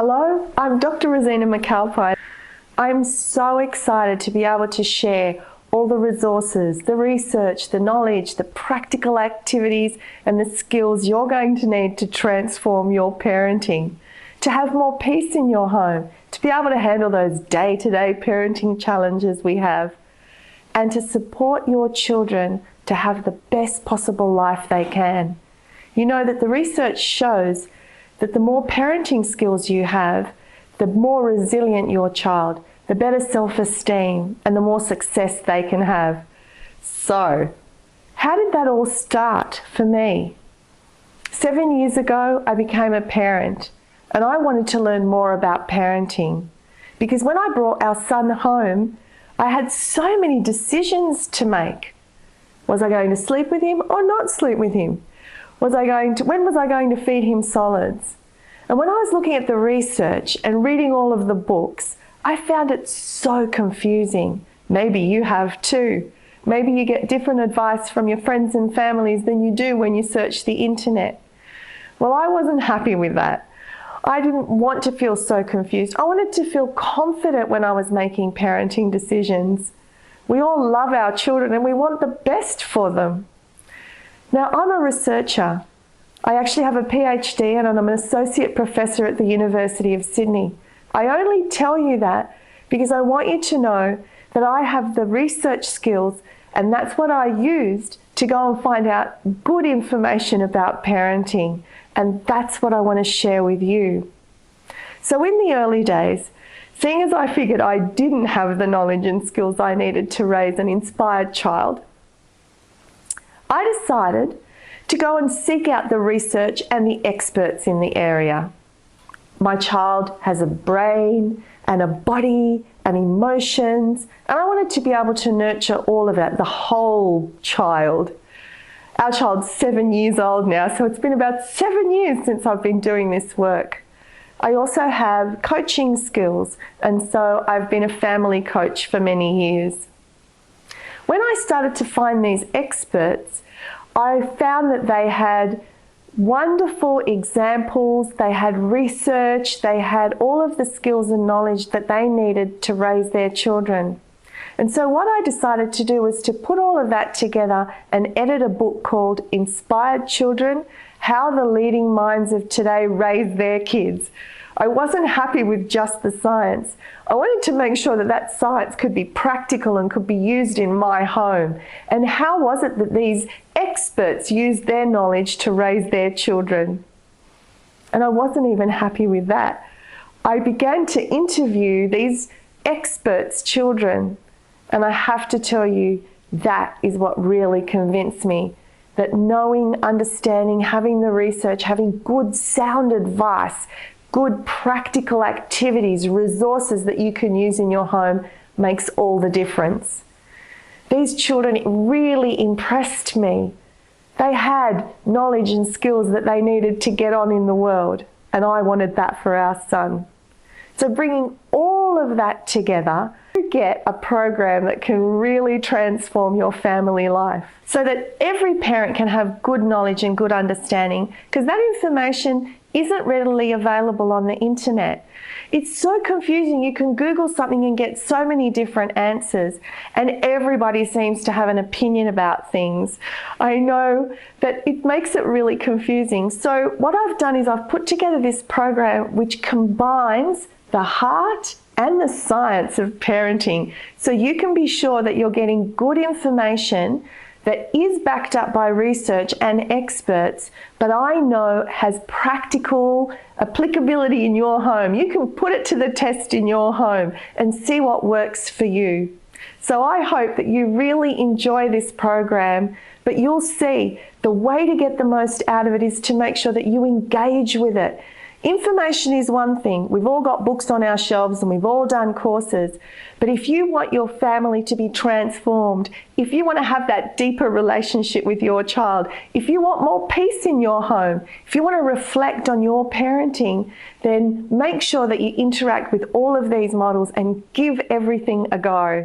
Hello, I'm Dr. Rosina McAlpine. I'm so excited to be able to share all the resources, the research, the knowledge, the practical activities and the skills you're going to need to transform your parenting, to have more peace in your home, to be able to handle those day-to-day parenting challenges we have, and to support your children to have the best possible life they can. You know that the research shows that the more parenting skills you have, the more resilient your child, the better self-esteem, and the more success they can have. So, how did that all start for me? 7 years ago, I became a parent, and I wanted to learn more about parenting. Because when I brought our son home, I had so many decisions to make. Was I going to sleep with him or not sleep with him? When was I going to feed him solids? And when I was looking at the research and reading all of the books, I found it so confusing. Maybe you have too. Maybe you get different advice from your friends and families than you do when you search the internet. Well, I wasn't happy with that. I didn't want to feel so confused. I wanted to feel confident when I was making parenting decisions. We all love our children and we want the best for them. Now, I'm a researcher. I actually have a PhD and I'm an associate professor at the University of Sydney. I only tell you that because I want you to know that I have the research skills, and that's what I used to go and find out good information about parenting, and that's what I want to share with you. So in the early days, seeing as I figured I didn't have the knowledge and skills I needed to raise an inspired child, I decided to go and seek out the research and the experts in the area. My child has a brain and a body and emotions, and I wanted to be able to nurture all of that, the whole child. Our child's 7 years old now, so it's been about 7 years since I've been doing this work. I also have coaching skills, and so I've been a family coach for many years. When I started to find these experts, I found that they had wonderful examples, they had research, they had all of the skills and knowledge that they needed to raise their children. And so what I decided to do was to put all of that together and edit a book called Inspired Children: How the Leading Minds of Today Raise Their Kids. I wasn't happy with just the science. I wanted to make sure that that science could be practical and could be used in my home. And how was it that these experts used their knowledge to raise their children? And I wasn't even happy with that. I began to interview these experts' children, and I have to tell you, that is what really convinced me that knowing, understanding, having the research, having good sound advice, good practical activities, resources that you can use in your home makes all the difference. These children really impressed me. They had knowledge and skills that they needed to get on in the world, and I wanted that for our son. So bringing all of that together, you get a program that can really transform your family life so that every parent can have good knowledge and good understanding, because that information isn't readily available on the internet. It's so confusing. You can Google something and get so many different answers, and everybody seems to have an opinion about things. I know that it makes it really confusing. So what I've done is I've put together this program which combines the heart and the science of parenting, so you can be sure that you're getting good information that is backed up by research and experts, but I know has practical applicability in your home. You can put it to the test in your home and see what works for you. So I hope that you really enjoy this program, but you'll see the way to get the most out of it is to make sure that you engage with it. Information is one thing. We've all got books on our shelves and we've all done courses. But if you want your family to be transformed, if you want to have that deeper relationship with your child, if you want more peace in your home, if you want to reflect on your parenting, then make sure that you interact with all of these models and give everything a go.